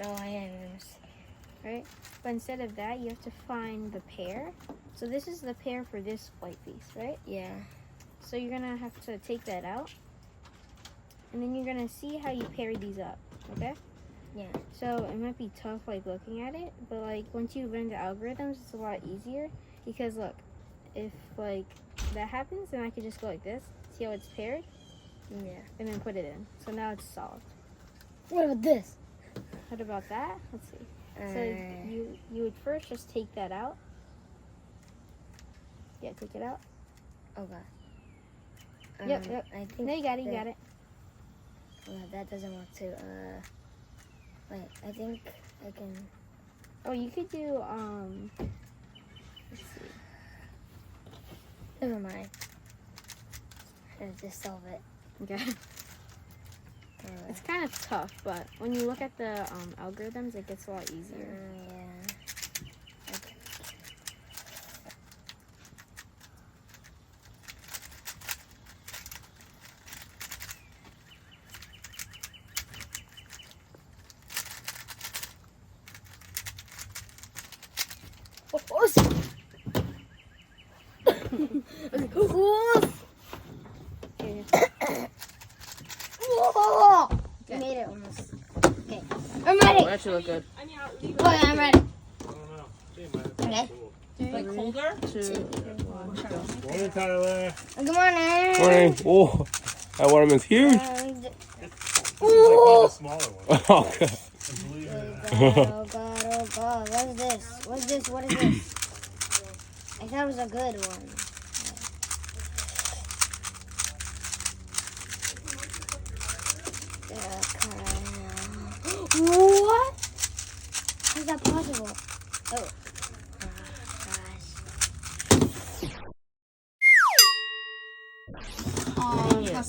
Oh, I am. right? But instead of that, you have to find the pair. So this is the pair for this white piece, right? Yeah. So you're gonna have to take that out, and then you're gonna see how you pair these up, okay? Yeah. So it might be tough, like, looking at it, but, like, once you learn the algorithms, it's a lot easier. Because, look, if, like, that happens, then I could just go like this, see how it's paired, Yeah. and then put it in. So now it's solved. What about this? What about that? Let's see. So you would first just take that out. Yeah, take it out. Okay. Yep. I think No, you got it. You got it. That doesn't work too. Wait. I think I can. Oh, you could do let's see. Never mind. I'll just solve it. Okay. It's kind of tough, but when you look at the algorithms, it gets a lot easier. Yeah. Okay. You made it almost. Okay. I'm ready. That should look good. Okay, I'm ready. I don't know. Okay. Like colder? 2. Morning, Tyler. Good morning. Morning. Oh, that watermelon's huge. And This is like one of the smaller ones. Okay. Believe it or not. oh god, oh god. What is this? What is this? What is this? I thought it was a good one. What? How is that possible? Oh. Gosh. Yeah.